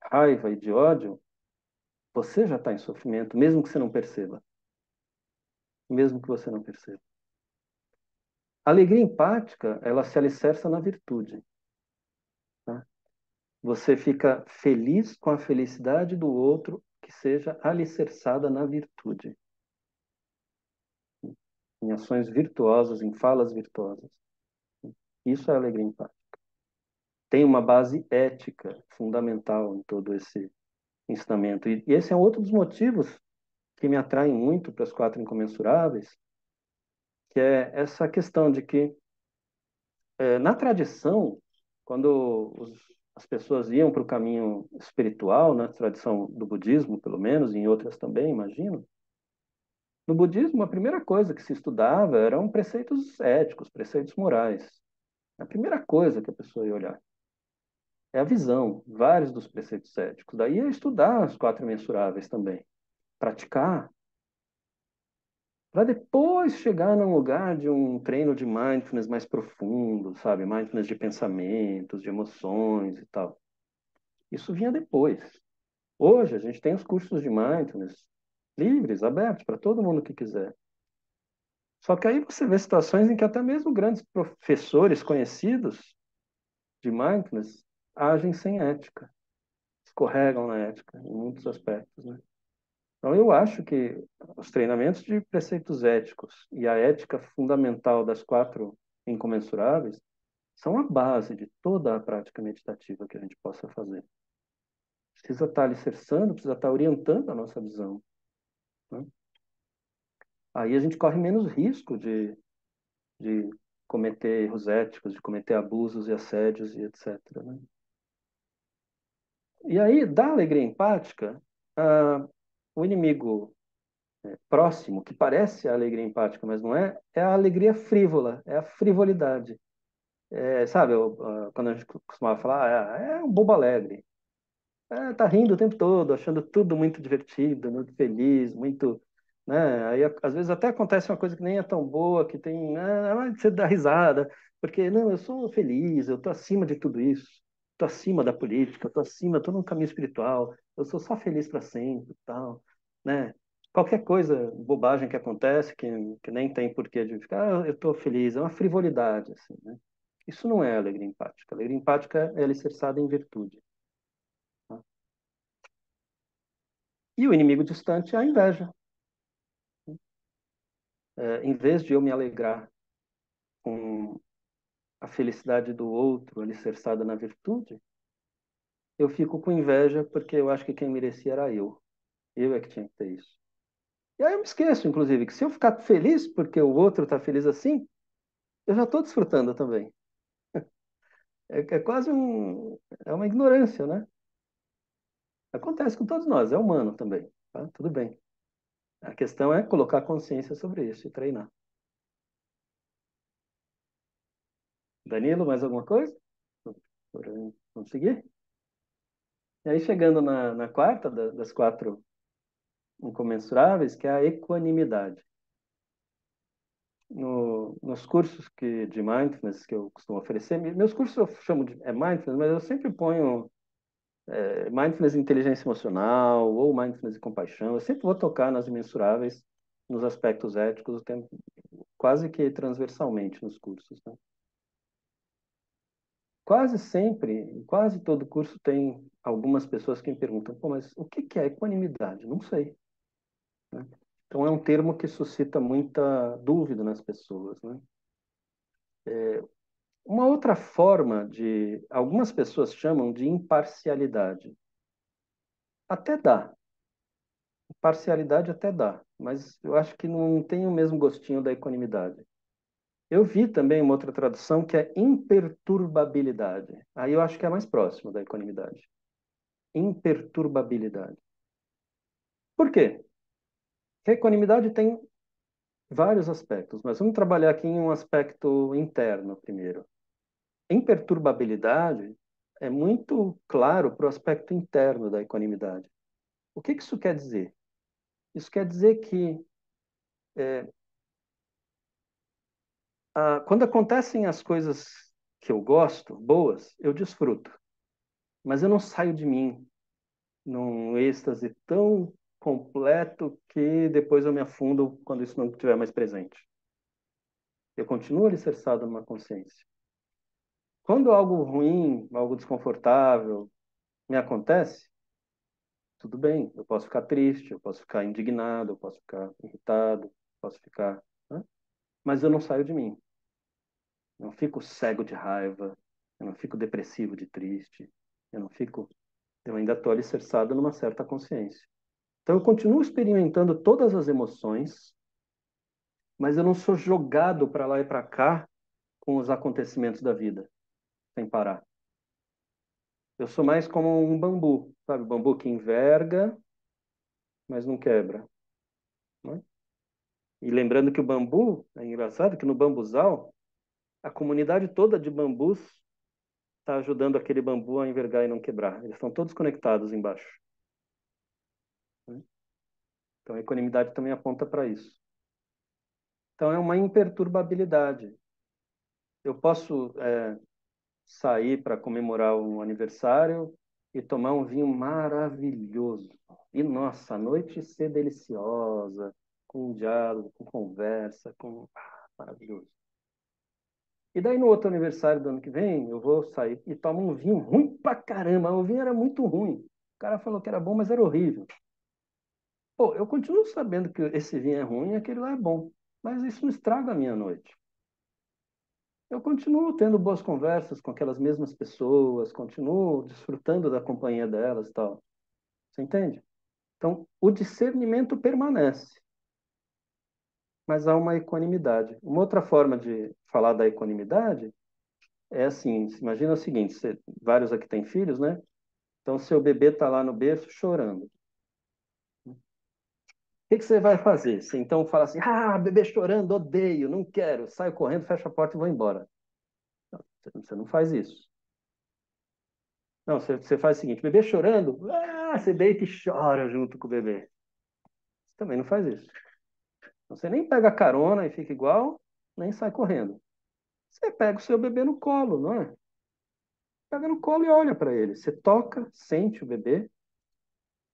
raiva e de ódio, você já está em sofrimento, mesmo que você não perceba. Mesmo que você não perceba. A alegria empática, ela se alicerça na virtude, tá? Você fica feliz com a felicidade do outro que seja alicerçada na virtude, em ações virtuosas, em falas virtuosas. Isso é alegria empática. Tem uma base ética fundamental em todo esse ensinamento. E esse é outro dos motivos que me atraem muito para as quatro incomensuráveis, que é essa questão de que, na tradição, quando as pessoas iam para o caminho espiritual, na tradição do budismo, pelo menos, e em outras também, imagino, no budismo, a primeira coisa que se estudava eram preceitos éticos, preceitos morais. A primeira coisa que a pessoa ia olhar é a visão, vários dos preceitos éticos. Daí é estudar as quatro imensuráveis também, praticar, para depois chegar num lugar de um treino de mindfulness mais profundo, sabe? Mindfulness de pensamentos, de emoções e tal. Isso vinha depois. Hoje a gente tem os cursos de mindfulness livres, abertos para todo mundo que quiser. Só que aí você vê situações em que até mesmo grandes professores conhecidos de mindfulness agem sem ética, escorregam na ética em muitos aspectos, né? Então eu acho que os treinamentos de preceitos éticos e a ética fundamental das quatro incomensuráveis são a base de toda a prática meditativa que a gente possa fazer. Precisa estar alicerçando, precisa estar orientando a nossa visão, né? Aí a gente corre menos risco de cometer erros éticos, de cometer abusos e assédios e etc., né? E aí, da alegria empática, o inimigo próximo, que parece a alegria empática, mas não é, é a alegria frívola, é a frivolidade. Sabe, quando a gente costumava falar, é um bobo alegre. Tá rindo o tempo todo, achando tudo muito divertido, muito feliz, muito, né? Aí às vezes até acontece uma coisa que nem é tão boa, que tem, mas você dá risada, porque não, eu sou feliz, eu tô acima de tudo isso, tô acima da política, tô acima, tô num caminho espiritual, eu sou só feliz para sempre, tal, né? Qualquer coisa, bobagem que acontece, que nem tem porquê de ficar, eu tô feliz, é uma frivolidade, assim, né? Isso não é alegria empática. Alegria empática é alicerçada em virtude, tá? E o inimigo distante é a inveja. Em vez de eu me alegrar com a felicidade do outro alicerçada na virtude, eu fico com inveja porque eu acho que quem merecia era eu. Eu é que tinha que ter isso. E aí eu me esqueço, inclusive, que se eu ficar feliz porque o outro está feliz assim, eu já estou desfrutando também. É quase é uma ignorância, né? Acontece com todos nós, é humano também, tá? Tudo bem. A questão é colocar consciência sobre isso e treinar. Danilo, mais alguma coisa? Vamos seguir? E aí, chegando na quarta das quatro incomensuráveis, que é a equanimidade. Nos cursos de mindfulness que eu costumo oferecer, meus cursos eu chamo de mindfulness, mas eu sempre ponho mindfulness e inteligência emocional ou mindfulness e compaixão. Eu sempre vou tocar nas imensuráveis, nos aspectos éticos, o tempo, quase que transversalmente nos cursos, né? Quase sempre, em quase todo curso tem algumas pessoas que me perguntam, pô, mas o que que é equanimidade? Não sei, né? Então, é um termo que suscita muita dúvida nas pessoas, né? Uma outra forma de... Algumas pessoas chamam de imparcialidade. Até dá. Parcialidade até dá, mas eu acho que não tem o mesmo gostinho da equanimidade. Eu vi também uma outra tradução que é imperturbabilidade. Aí eu acho que é mais próximo da equanimidade. Imperturbabilidade. Por quê? Porque a equanimidade tem vários aspectos, mas vamos trabalhar aqui em um aspecto interno primeiro. Imperturbabilidade é muito claro para o aspecto interno da equanimidade. O que isso quer dizer? Isso quer dizer que quando acontecem as coisas que eu gosto, boas, eu desfruto. Mas eu não saio de mim num êxtase tão completo que depois eu me afundo quando isso não estiver mais presente. Eu continuo alicerçado numa consciência. Quando algo ruim, algo desconfortável me acontece, tudo bem, eu posso ficar triste, eu posso ficar indignado, eu posso ficar irritado, posso ficar, né? Mas eu não saio de mim. Eu não fico cego de raiva, eu não fico depressivo de triste, eu não fico, eu ainda estou alicerçado numa certa consciência. Então eu continuo experimentando todas as emoções, mas eu não sou jogado para lá e para cá com os acontecimentos da vida, sem parar. Eu sou mais como um bambu, sabe? Bambu que enverga, mas não quebra, né? E lembrando que o bambu, é engraçado que no bambuzal, a comunidade toda de bambus está ajudando aquele bambu a envergar e não quebrar. Eles estão todos conectados embaixo, né? Então a equanimidade também aponta para isso. Então é uma imperturbabilidade. Eu posso sair para comemorar um aniversário e tomar um vinho maravilhoso. E nossa, a noite ser deliciosa, com um diálogo, com conversa, com maravilhoso. E daí no outro aniversário do ano que vem, eu vou sair e tomo um vinho ruim pra caramba. O vinho era muito ruim. O cara falou que era bom, mas era horrível. Pô, eu continuo sabendo que esse vinho é ruim e aquele lá é bom. Mas isso não estraga a minha noite. Eu continuo tendo boas conversas com aquelas mesmas pessoas, continuo desfrutando da companhia delas e tal. Você entende? Então, o discernimento permanece, mas há uma equanimidade. Uma outra forma de falar da equanimidade é assim: imagina o seguinte, vários aqui têm filhos, né? Então, seu bebê está lá no berço chorando. O que você vai fazer? Você então fala assim: ah, bebê chorando, odeio, não quero, saio correndo, fecho a porta e vou embora. Não, você não faz isso. Não, você faz o seguinte: bebê chorando, você deita e chora junto com o bebê. Você também não faz isso. Então, você nem pega carona e fica igual, nem sai correndo. Você pega o seu bebê no colo, não é? Pega no colo e olha para ele. Você toca, sente o bebê,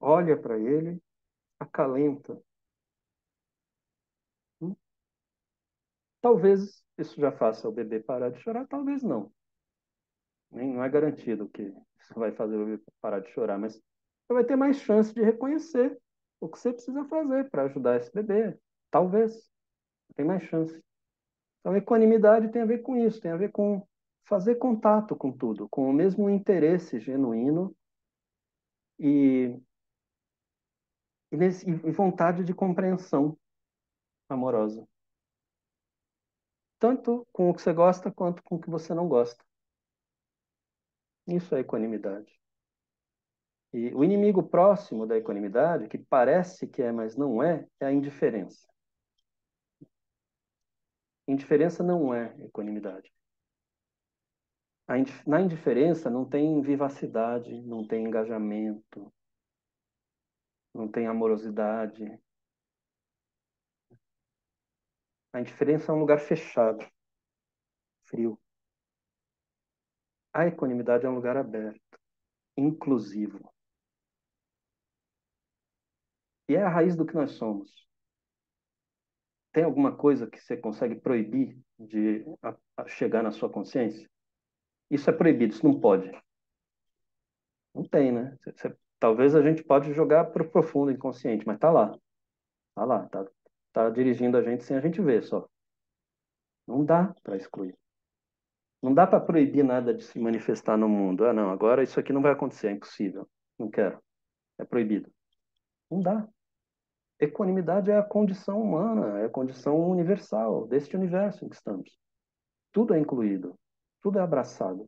olha para ele, acalenta. Hum? Talvez isso já faça o bebê parar de chorar, talvez não. Nem, não é garantido que isso vai fazer o bebê parar de chorar, mas você vai ter mais chance de reconhecer o que você precisa fazer para ajudar esse bebê. Talvez. Tem mais chance. Então, equanimidade tem a ver com isso, tem a ver com fazer contato com tudo, com o mesmo interesse genuíno e, e vontade de compreensão amorosa. Tanto com o que você gosta quanto com o que você não gosta. Isso é equanimidade. E o inimigo próximo da equanimidade, que parece que é, mas não é, é a indiferença. Indiferença não é equanimidade. Na indiferença não tem vivacidade, não tem engajamento, não tem amorosidade. A indiferença é um lugar fechado, frio. A equanimidade é um lugar aberto, inclusivo. E é a raiz do que nós somos. Tem alguma coisa que você consegue proibir de a chegar na sua consciência? Isso é proibido, isso não pode. Não tem, né? Talvez a gente pode jogar para o profundo inconsciente, mas está lá. Tá lá, tá dirigindo a gente sem a gente ver só. Não dá para excluir. Não dá para proibir nada de se manifestar no mundo. Ah, não, agora isso aqui não vai acontecer, é impossível. Não quero. É proibido. Não dá. Equanimidade é a condição humana, é a condição universal deste universo em que estamos. Tudo é incluído, tudo é abraçado.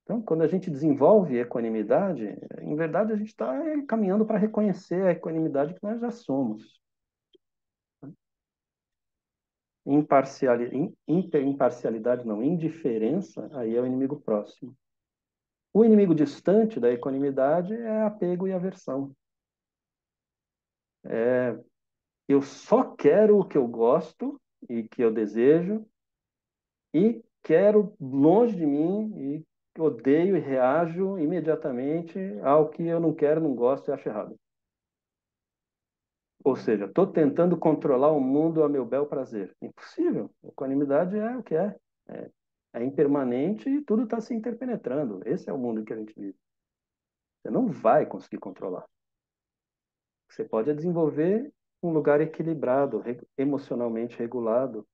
Então, quando a gente desenvolve equanimidade, em verdade a gente está caminhando para reconhecer a equanimidade que nós já somos. Imparcialidade não, indiferença, aí é o inimigo próximo. O inimigo distante da equanimidade é apego e aversão. Eu só quero o que eu gosto e que eu desejo e quero longe de mim e odeio e reajo imediatamente ao que eu não quero, não gosto e acho errado. Ou seja, estou tentando controlar o mundo a meu bel prazer. Impossível. Equanimidade é o que é. É, é impermanente e tudo está se interpenetrando. Esse é o mundo que a gente vive. Você não vai conseguir controlar. Você pode desenvolver um lugar equilibrado, emocionalmente regulado,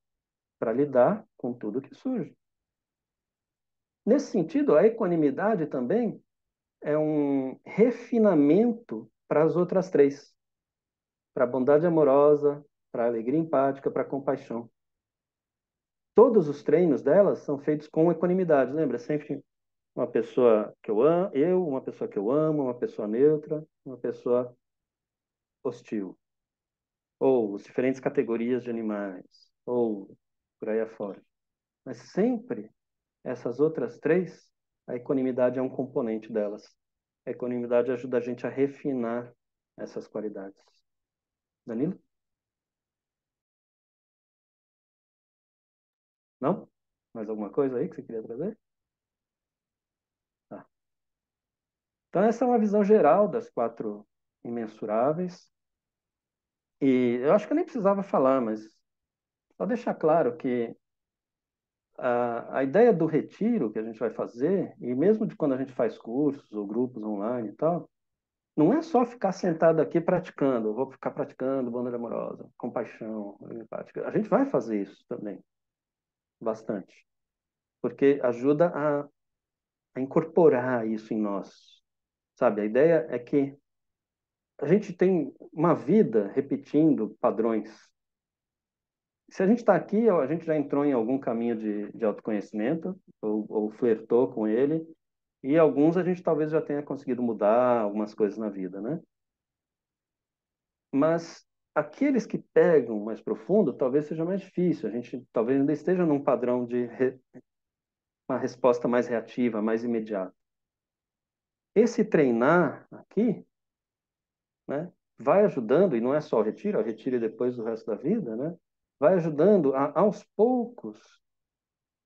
para lidar com tudo que surge. Nesse sentido, a equanimidade também é um refinamento para as outras três, para a bondade amorosa, para a alegria empática, para a compaixão. Todos os treinos delas são feitos com equanimidade, lembra? Sempre uma pessoa que eu amo, uma pessoa que eu amo, uma pessoa neutra, uma pessoa hostil. Ou as diferentes categorias de animais, ou por aí afora. Mas sempre essas outras três, a equanimidade é um componente delas. A equanimidade ajuda a gente a refinar essas qualidades. Danilo? Não? Mais alguma coisa aí que você queria trazer? Tá. Então, essa é uma visão geral das quatro imensuráveis. E eu acho que eu nem precisava falar, mas só deixar claro que a ideia do retiro que a gente vai fazer, e mesmo de quando a gente faz cursos ou grupos online e tal, não é só ficar sentado aqui praticando, eu vou ficar praticando bondade amorosa, compaixão, empática. A gente vai fazer isso também, bastante, porque ajuda a incorporar isso em nós, sabe? A ideia é que a gente tem uma vida repetindo padrões. Se a gente está aqui, a gente já entrou em algum caminho de autoconhecimento, ou flertou com ele, e alguns a gente talvez já tenha conseguido mudar algumas coisas na vida, né? Mas aqueles que pegam mais profundo, talvez seja mais difícil. A gente talvez ainda esteja num padrão de uma resposta mais reativa, mais imediata. Esse treinar aqui, né, vai ajudando, e não é só o retiro e depois o resto da vida, né? Vai ajudando aos poucos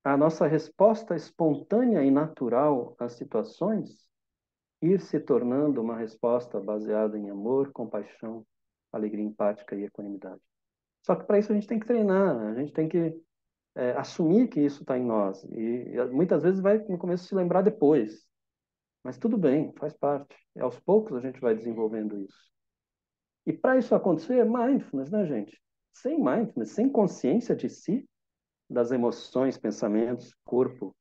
a nossa resposta espontânea e natural às situações ir se tornando uma resposta baseada em amor, compaixão, alegria empática e equanimidade. Só que para isso a gente tem que treinar, a gente tem que assumir que isso está em nós. E muitas vezes vai no começo se lembrar depois. Mas tudo bem, faz parte. E aos poucos a gente vai desenvolvendo isso. E para isso acontecer, mindfulness, né, gente? Sem mindfulness, sem consciência de si, das emoções, pensamentos, corpo,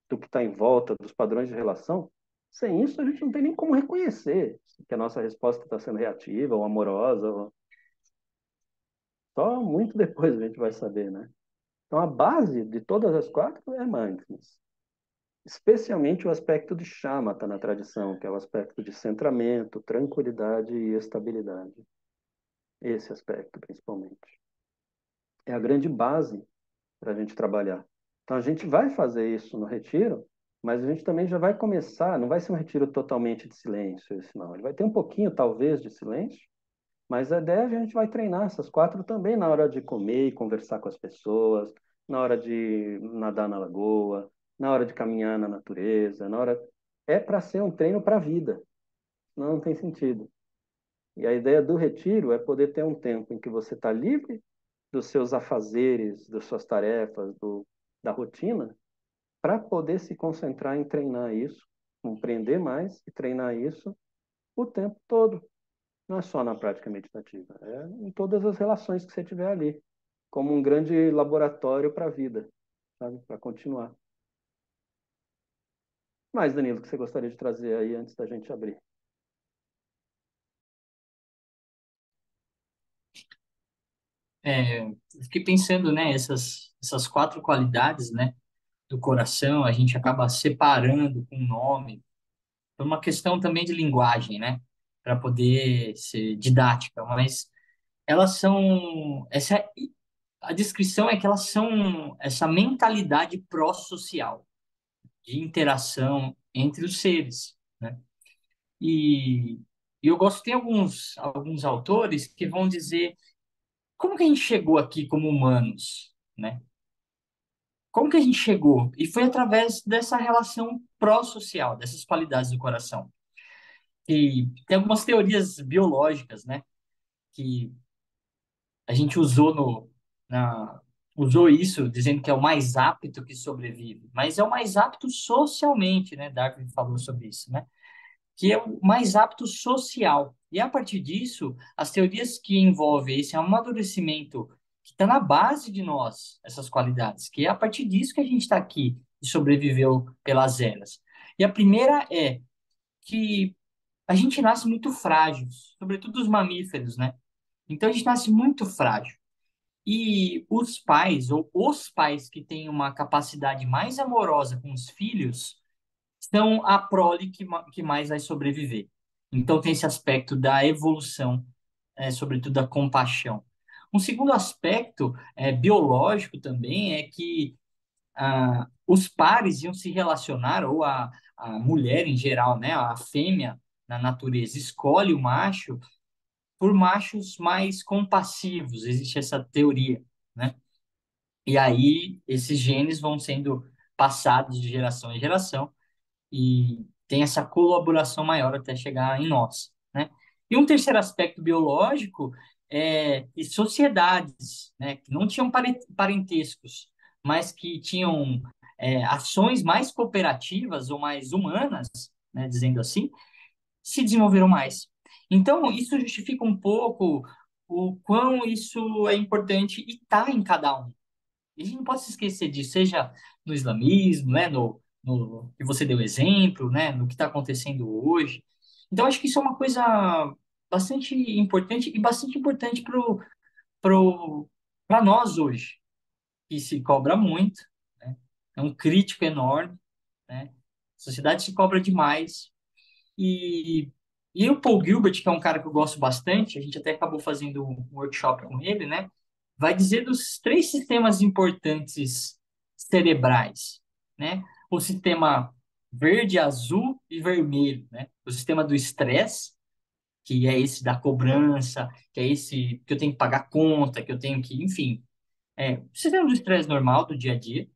do que está em volta, dos padrões de relação, sem isso a gente não tem nem como reconhecer que a nossa resposta está sendo reativa ou amorosa. Só muito depois a gente vai saber, né? Então, a base de todas as quatro é mindfulness. Especialmente o aspecto de shamatha na tradição, que é o aspecto de centramento, tranquilidade e estabilidade. Esse aspecto, principalmente. É a grande base para a gente trabalhar. Então, a gente vai fazer isso no retiro, mas a gente também já vai começar, não vai ser um retiro totalmente de silêncio, esse não. Ele vai ter um pouquinho, talvez, de silêncio, mas a ideia é que a gente vai treinar essas quatro também na hora de comer e conversar com as pessoas, na hora de nadar na lagoa, na hora de caminhar na natureza, na hora... É para ser um treino para a vida, senão não tem sentido. E a ideia do retiro é poder ter um tempo em que você está livre dos seus afazeres, das suas tarefas, da rotina, para poder se concentrar em treinar isso, compreender mais e treinar isso o tempo todo. Não é só na prática meditativa, é em todas as relações que você tiver ali, como um grande laboratório para a vida, sabe? Para continuar. Mais, Danilo, o que você gostaria de trazer aí antes da gente abrir? Eu fiquei pensando, né, essas quatro qualidades, né, do coração, a gente acaba separando com nome, por uma questão também de linguagem, né, para poder ser didática, mas elas são, a descrição é que elas são essa mentalidade pró-social, de interação entre os seres, né? E, e eu gosto, tem alguns autores que vão dizer como que a gente chegou aqui como humanos, né? Como que a gente chegou? E foi através dessa relação pró-social, dessas qualidades do coração. E tem algumas teorias biológicas, né? Que a gente na, usou isso dizendo que é o mais apto que sobrevive, mas é o mais apto socialmente, né? Darwin falou sobre isso, né? Que é o mais apto social. E a partir disso, as teorias que envolvem esse amadurecimento que está na base de nós, essas qualidades, que é a partir disso que a gente está aqui e sobreviveu pelas eras. E a primeira é que a gente nasce muito frágil, sobretudo os mamíferos, né? Então a gente nasce muito frágil. E os pais, ou os pais que têm uma capacidade mais amorosa com os filhos, são a prole que mais vai sobreviver. Então, tem esse aspecto da evolução, sobretudo da compaixão. Um segundo aspecto biológico também é que os pares iam se relacionar, ou a mulher em geral, né, a fêmea na natureza, escolhe o macho por machos mais compassivos, existe essa teoria, né? E aí esses genes vão sendo passados de geração em geração e tem essa colaboração maior até chegar em nós, né? E um terceiro aspecto biológico é e sociedades, né, que não tinham parentescos, mas que tinham ações mais cooperativas ou mais humanas, né, dizendo assim, se desenvolveram mais. Então, isso justifica um pouco o quão isso é importante e está em cada um. E a gente não pode se esquecer disso, seja no islamismo, né, no que você deu exemplo, né, no que está acontecendo hoje. Então, acho que isso é uma coisa bastante importante e bastante importante para nós hoje, que se cobra muito, né? É um crítico enorme, né? A sociedade se cobra demais. E, e o Paul Gilbert, que é um cara que eu gosto bastante, a gente até acabou fazendo um workshop com ele, né? Vai dizer dos três sistemas importantes cerebrais, né? O sistema verde, azul e vermelho, né? O sistema do estresse, que é esse da cobrança, que é esse que eu tenho que pagar conta, que eu tenho que, enfim, o sistema do estresse normal do dia a dia.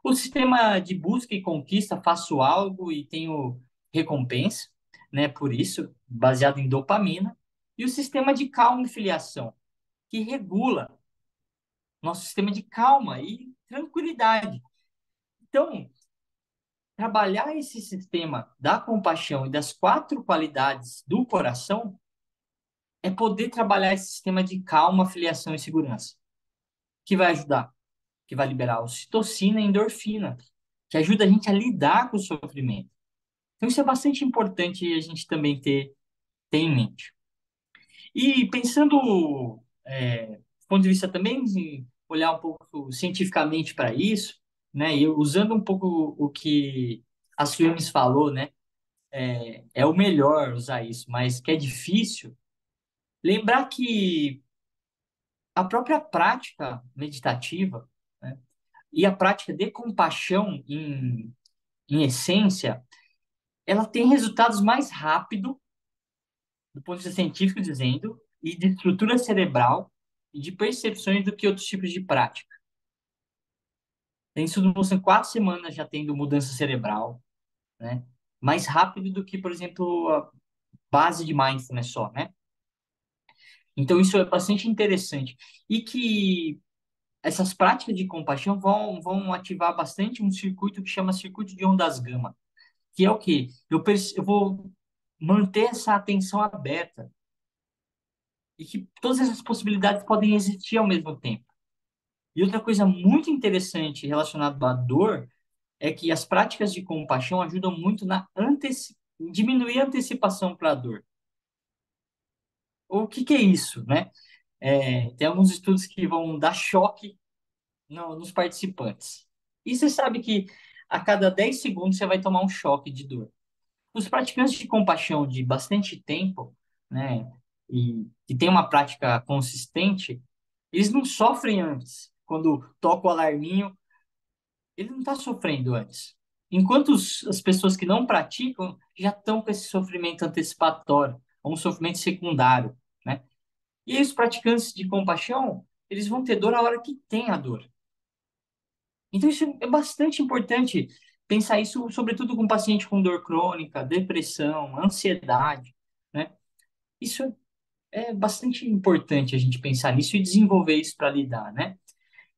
O sistema de busca e conquista, faço algo e tenho recompensa, né? Por isso, baseado em dopamina. E o sistema de calma e filiação, que regula nosso sistema de calma e tranquilidade. Então, trabalhar esse sistema da compaixão e das quatro qualidades do coração é poder trabalhar esse sistema de calma, filiação e segurança, que vai ajudar, que vai liberar ocitocina e endorfina, que ajuda a gente a lidar com o sofrimento. Então, isso é bastante importante a gente também ter em mente. E pensando, do ponto de vista também de olhar um pouco cientificamente para isso, né, e usando um pouco o que a Suemis falou, né, é o melhor usar isso, mas que é difícil, lembrar que a própria prática meditativa, né, e a prática de compaixão em essência, ela tem resultados mais rápido do ponto de vista científico dizendo, e de estrutura cerebral e de percepções do que outros tipos de prática. Tem estudo mostrando 4 semanas já tendo mudança cerebral, né? Mais rápido do que, por exemplo, a base de mindfulness só, né? Então isso é bastante interessante. E que essas práticas de compaixão vão ativar bastante um circuito que chama circuito de ondas gama, que é o quê? Eu vou manter essa atenção aberta e que todas essas possibilidades podem existir ao mesmo tempo. E outra coisa muito interessante relacionada à dor é que as práticas de compaixão ajudam muito em diminuir a antecipação para a dor. O que que é isso, né? Tem alguns estudos que vão dar choque nos participantes. E você sabe que a cada 10 segundos você vai tomar um choque de dor. Os praticantes de compaixão de bastante tempo, né, e que tem uma prática consistente, eles não sofrem antes. Quando toca o alarminho, ele não está sofrendo antes. Enquanto as pessoas que não praticam já estão com esse sofrimento antecipatório, ou um sofrimento secundário, né? E aí os praticantes de compaixão, eles vão ter dor a hora que tem a dor. Então isso é bastante importante pensar isso, sobretudo com paciente com dor crônica, depressão, ansiedade, né? Isso é bastante importante a gente pensar nisso e desenvolver isso para lidar, né?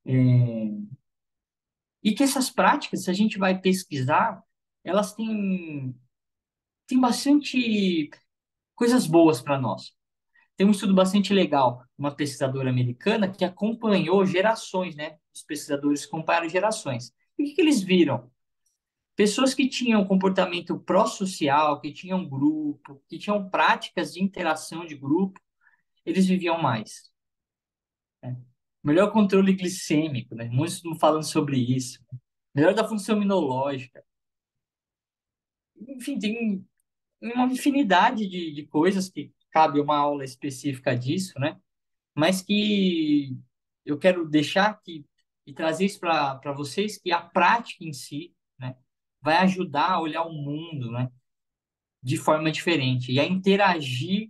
É, E que essas práticas, se a gente vai pesquisar, elas têm bastante coisas boas para nós. Tem um estudo bastante legal, uma pesquisadora americana que acompanhou gerações, né? Os pesquisadores acompanharam gerações. E o que que eles viram? Pessoas que tinham comportamento pró-social, que tinham grupo, que tinham práticas de interação de grupo, eles viviam mais. Né? Melhor controle glicêmico, né? Muitos estão falando sobre isso. Melhor da função imunológica. Enfim, tem uma infinidade de coisas que cabe uma aula específica disso, né? Mas que eu quero deixar aqui e trazer isso para vocês, que a prática em si, né, vai ajudar a olhar o mundo, né, de forma diferente e a interagir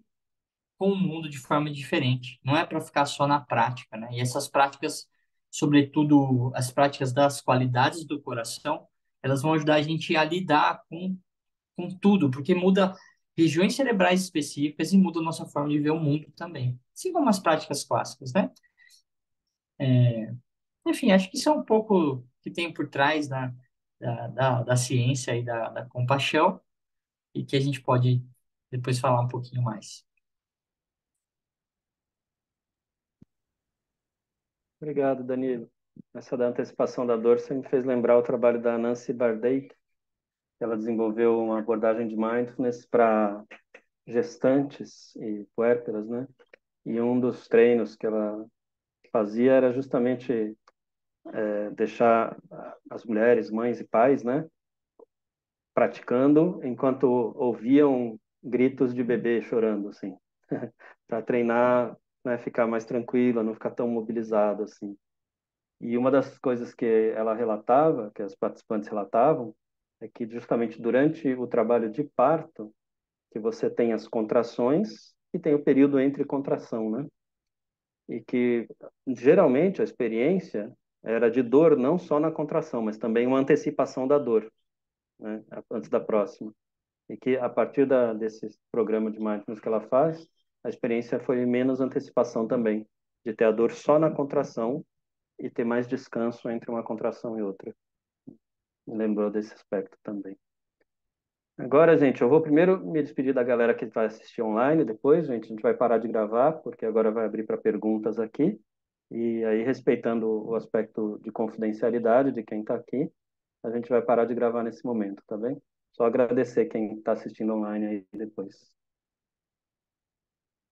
com o mundo de forma diferente. Não é para ficar só na prática, né? E essas práticas, sobretudo as práticas das qualidades do coração, elas vão ajudar a gente a lidar com tudo, porque muda regiões cerebrais específicas e muda a nossa forma de ver o mundo também. Assim como as práticas clássicas, né? Enfim, acho que isso é um pouco que tem por trás da ciência e da compaixão e que a gente pode depois falar um pouquinho mais. Obrigado, Danilo. Essa da antecipação da dor, você me fez lembrar o trabalho da Nancy Bardey. Ela desenvolveu uma abordagem de mindfulness para gestantes e puérperas, né? E um dos treinos que ela fazia era justamente deixar as mulheres, mães e pais, né, praticando enquanto ouviam gritos de bebê chorando, assim, para treinar, né, ficar mais tranquila, não ficar tão mobilizado, assim. E uma das coisas que ela relatava, que as participantes relatavam, é que justamente durante o trabalho de parto, que você tem as contrações e tem o período entre contração, né? E que geralmente a experiência era de dor não só na contração, mas também uma antecipação da dor, né? Antes da próxima. E que a partir desse programa de mindfulness que ela faz, a experiência foi menos antecipação também, de ter a dor só na contração e ter mais descanso entre uma contração e outra. Me lembrou desse aspecto também. Agora, gente, eu vou primeiro me despedir da galera que vai assistir online depois, gente. A gente vai parar de gravar, porque agora vai abrir para perguntas aqui. E aí, respeitando o aspecto de confidencialidade de quem está aqui, a gente vai parar de gravar nesse momento, tá bem? Só agradecer quem está assistindo online aí depois.